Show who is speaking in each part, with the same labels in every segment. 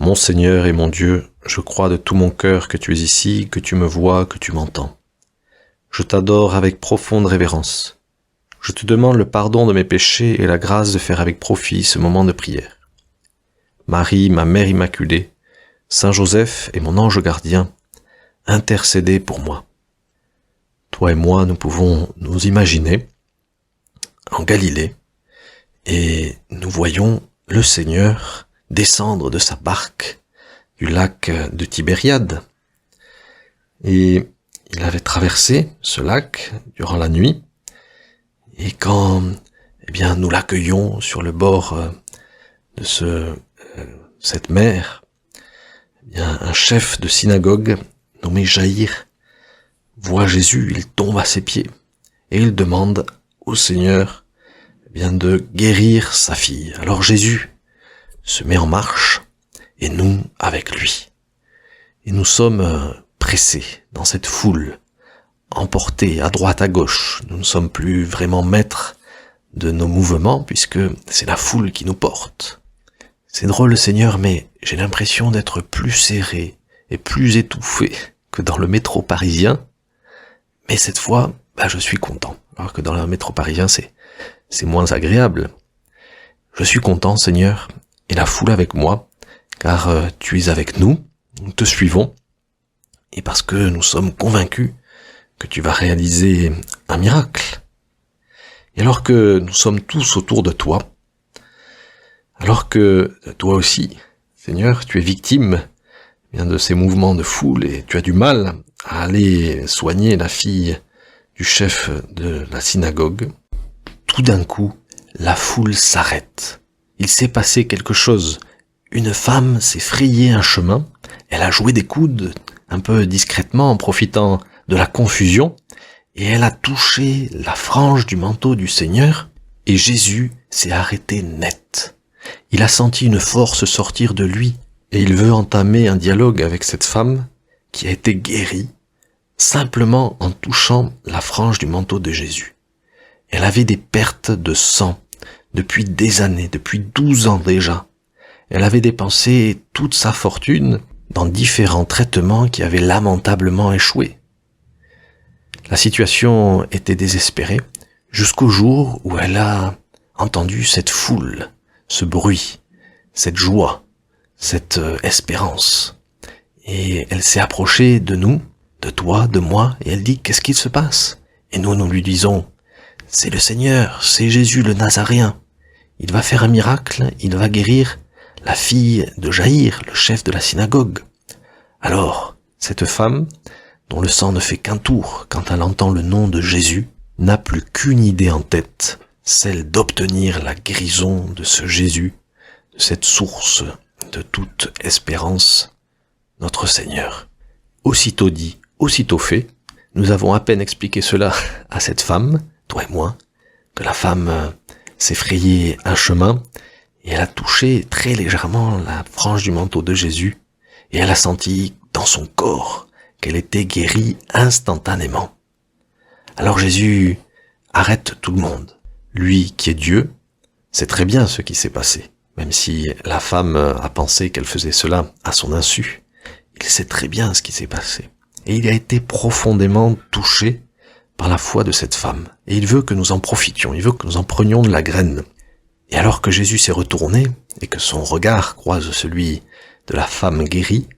Speaker 1: Mon Seigneur et mon Dieu, je crois de tout mon cœur que tu es ici, que tu me vois, que tu m'entends. Je t'adore avec profonde révérence. Je te demande le pardon de mes péchés et la grâce de faire avec profit ce moment de prière. Marie, ma Mère Immaculée, Saint Joseph et mon ange gardien, intercédez pour moi. Toi et moi, nous pouvons nous imaginer en Galilée et nous voyons le Seigneur descendre de sa barque du lac de Tibériade. Et il avait traversé ce lac durant la nuit. Et quand nous l'accueillons sur le bord de cette mer, un chef de synagogue nommé Jaïr voit Jésus, il tombe à ses pieds et il demande au Seigneur de guérir sa fille. Alors Jésus se met en marche et nous avec lui. Et nous sommes pressés dans cette foule, emportés à droite à gauche. Nous ne sommes plus vraiment maîtres de nos mouvements puisque c'est la foule qui nous porte. C'est drôle Seigneur, mais j'ai l'impression d'être plus serré et plus étouffé que dans le métro parisien. Mais cette fois, je suis content. Alors que dans le métro parisien, c'est moins agréable. Je suis content Seigneur, et la foule avec moi, car tu es avec nous, nous te suivons, et parce que nous sommes convaincus que tu vas réaliser un miracle. Et alors que nous sommes tous autour de toi, alors que toi aussi, Seigneur, tu es victime de ces mouvements de foule et tu as du mal à aller soigner la fille du chef de la synagogue, tout d'un coup, la foule s'arrête. Il s'est passé quelque chose. Une femme s'est frayé un chemin, elle a joué des coudes un peu discrètement en profitant de la confusion, et elle a touché la frange du manteau du Seigneur, et Jésus s'est arrêté net. Il a senti une force sortir de lui, et il veut entamer un dialogue avec cette femme qui a été guérie, simplement en touchant la frange du manteau de Jésus. Elle avait des pertes de sang depuis des années, depuis 12 ans déjà. Elle avait dépensé toute sa fortune dans différents traitements qui avaient lamentablement échoué. La situation était désespérée jusqu'au jour où elle a entendu cette foule, ce bruit, cette joie, cette espérance. Et elle s'est approchée de nous, de toi, de moi, et elle dit « Qu'est-ce qu'il se passe ?» Et nous lui disons « C'est le Seigneur, c'est Jésus le Nazaréen. Il va faire un miracle, il va guérir la fille de Jaïr, le chef de la synagogue. » Alors, cette femme, dont le sang ne fait qu'un tour quand elle entend le nom de Jésus, n'a plus qu'une idée en tête, celle d'obtenir la guérison de ce Jésus, de cette source de toute espérance, notre Seigneur. Aussitôt dit, aussitôt fait, nous avons à peine expliqué cela à cette femme, toi et moi, que la femme s'est frayé un chemin et elle a touché très légèrement la frange du manteau de Jésus et elle a senti dans son corps qu'elle était guérie instantanément. Alors Jésus arrête tout le monde. Lui qui est Dieu sait très bien ce qui s'est passé, même si la femme a pensé qu'elle faisait cela à son insu. Il sait très bien ce qui s'est passé. Et il a été profondément touché par la foi de cette femme. Et il veut que nous en profitions, il veut que nous en prenions de la graine. Et alors que Jésus s'est retourné, et que son regard croise celui de la femme guérie,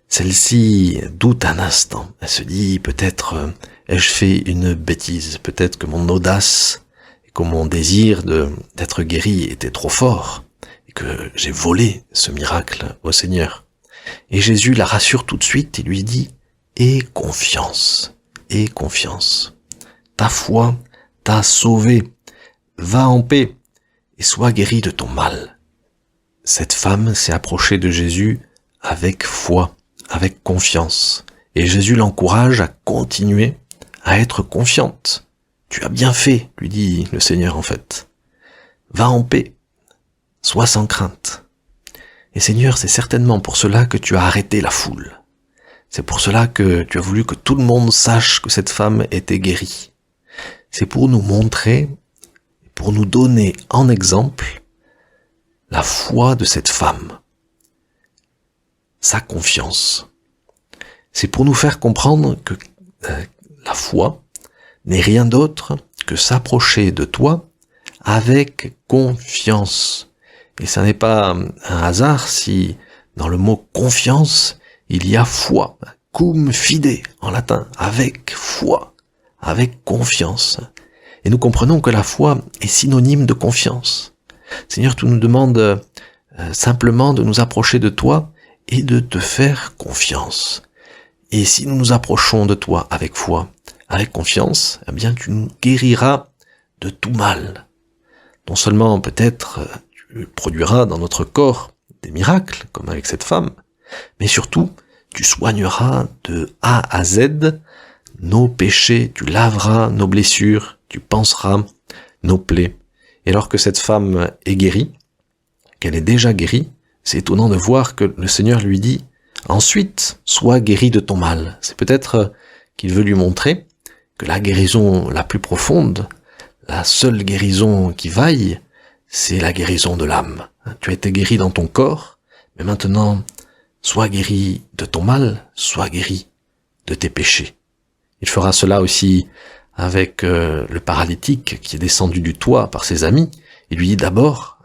Speaker 1: celle-ci doute un instant. Elle se dit, peut-être ai-je fait une bêtise, peut-être que mon audace et que mon désir d'être guéri était trop fort, et que j'ai volé ce miracle au Seigneur. Et Jésus la rassure tout de suite et lui dit, aie confiance, aie confiance. Ta foi t'a sauvé, va en paix et sois guéri de ton mal. Cette femme s'est approchée de Jésus avec foi, avec confiance. Et Jésus l'encourage à continuer à être confiante. Tu as bien fait, lui dit le Seigneur en fait. Va en paix, sois sans crainte. Et Seigneur, c'est certainement pour cela que tu as arrêté la foule. C'est pour cela que tu as voulu que tout le monde sache que cette femme était guérie. C'est pour nous montrer, pour nous donner en exemple la foi de cette femme. sa confiance. C'est pour nous faire comprendre que la foi n'est rien d'autre que s'approcher de toi avec confiance. Et ça n'est pas un hasard si dans le mot confiance, il y a foi, cum fide en latin, avec foi, avec confiance. Et nous comprenons que la foi est synonyme de confiance. Seigneur, tu nous demandes simplement de nous approcher de toi et de te faire confiance. Et si nous nous approchons de toi avec foi, avec confiance, eh bien tu nous guériras de tout mal. Non seulement peut-être tu produiras dans notre corps des miracles, comme avec cette femme, mais surtout tu soigneras de A à Z nos péchés, tu laveras nos blessures, tu panseras nos plaies. Et alors que cette femme est guérie, qu'elle est déjà guérie, c'est étonnant de voir que le Seigneur lui dit « Ensuite, sois guéri de ton mal ». C'est peut-être qu'il veut lui montrer que la guérison la plus profonde, la seule guérison qui vaille, c'est la guérison de l'âme. Tu as été guéri dans ton corps, mais maintenant, sois guéri de ton mal, sois guéri de tes péchés. Il fera cela aussi avec le paralytique qui est descendu du toit par ses amis. Il lui dit d'abord,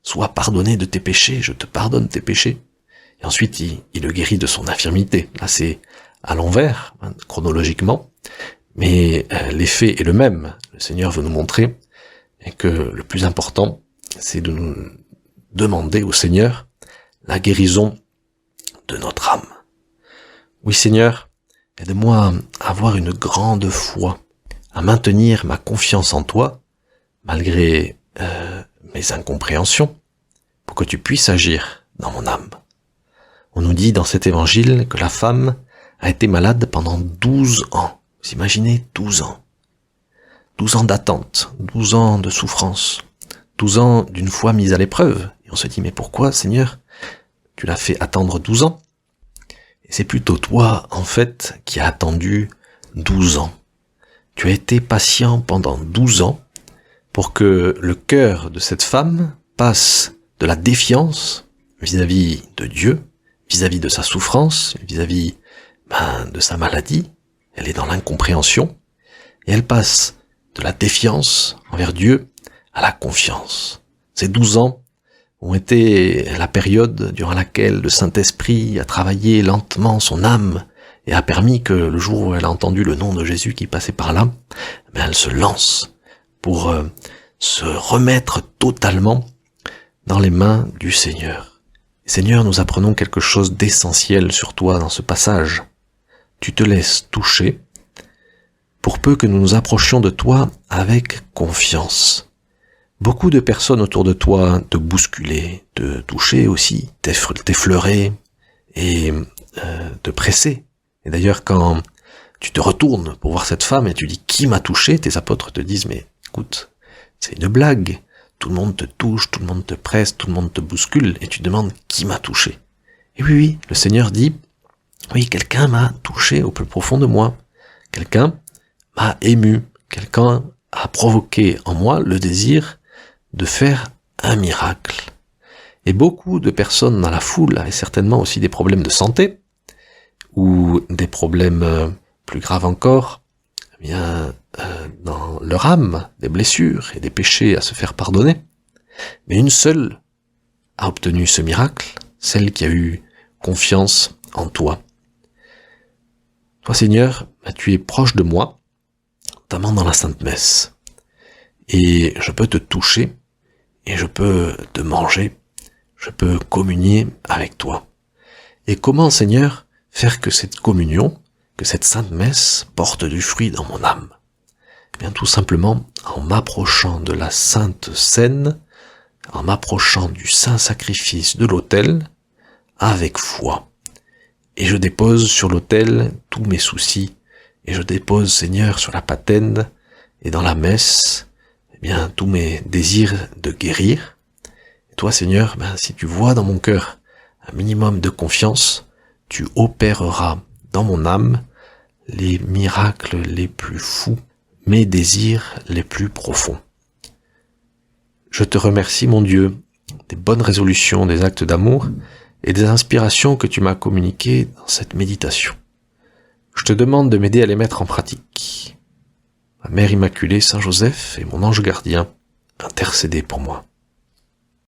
Speaker 1: sois pardonné de tes péchés, je te pardonne tes péchés. Et ensuite, il le guérit de son infirmité. Là, c'est à l'envers, chronologiquement, mais l'effet est le même. Le Seigneur veut nous montrer que le plus important, c'est de nous demander au Seigneur la guérison de notre âme. Oui, Seigneur, aide-moi à avoir une grande foi, à maintenir ma confiance en toi, malgré mes incompréhensions, pour que tu puisses agir dans mon âme. On nous dit dans cet évangile que la femme a été malade pendant 12 ans. Vous imaginez 12 ans. 12 ans d'attente, 12 ans de souffrance, 12 ans d'une foi mise à l'épreuve. Et on se dit, mais pourquoi, Seigneur, tu l'as fait attendre 12 ans? Et c'est plutôt toi, en fait, qui as attendu 12 ans. Tu as été patient pendant 12 ans pour que le cœur de cette femme passe de la défiance vis-à-vis de Dieu, vis-à-vis de sa souffrance, vis-à-vis de sa maladie. Elle est dans l'incompréhension et elle passe de la défiance envers Dieu à la confiance. Ces 12 ans ont été la période durant laquelle le Saint-Esprit a travaillé lentement son âme et a permis que le jour où elle a entendu le nom de Jésus qui passait par là, elle se lance pour se remettre totalement dans les mains du Seigneur. Seigneur, nous apprenons quelque chose d'essentiel sur toi dans ce passage. Tu te laisses toucher pour peu que nous nous approchions de toi avec confiance. Beaucoup de personnes autour de toi te bousculaient, te touchaient aussi, t'effleuraient et te pressaient. Et d'ailleurs, quand tu te retournes pour voir cette femme et tu dis « Qui m'a touché ?» tes apôtres te disent « Mais écoute, c'est une blague. Tout le monde te touche, tout le monde te presse, tout le monde te bouscule et tu demandes « Qui m'a touché ?» Et oui, le Seigneur dit « Oui, quelqu'un m'a touché au plus profond de moi. Quelqu'un m'a ému. Quelqu'un a provoqué en moi le désir de faire un miracle. » Et beaucoup de personnes dans la foule avaient certainement aussi des problèmes de santé ou des problèmes plus graves encore, dans leur âme, des blessures et des péchés à se faire pardonner. Mais une seule a obtenu ce miracle, celle qui a eu confiance en toi. Toi, Seigneur, tu es proche de moi, notamment dans la Sainte Messe. Et je peux te toucher, et je peux te manger, je peux communier avec toi. Et comment, Seigneur, faire que cette communion, que cette Sainte Messe porte du fruit dans mon âme? Eh bien, tout simplement en m'approchant de la Sainte Seine, en m'approchant du Saint Sacrifice de l'autel, avec foi. Et je dépose sur l'autel tous mes soucis, et je dépose, Seigneur, sur la patène et dans la messe, tous mes désirs de guérir. Et toi, Seigneur, si tu vois dans mon cœur un minimum de confiance, tu opéreras dans mon âme les miracles les plus fous, mes désirs les plus profonds. Je te remercie, mon Dieu, des bonnes résolutions, des actes d'amour, et des inspirations que tu m'as communiquées dans cette méditation. Je te demande de m'aider à les mettre en pratique. Ma Mère Immaculée, Saint Joseph et mon ange gardien, intercédez pour moi.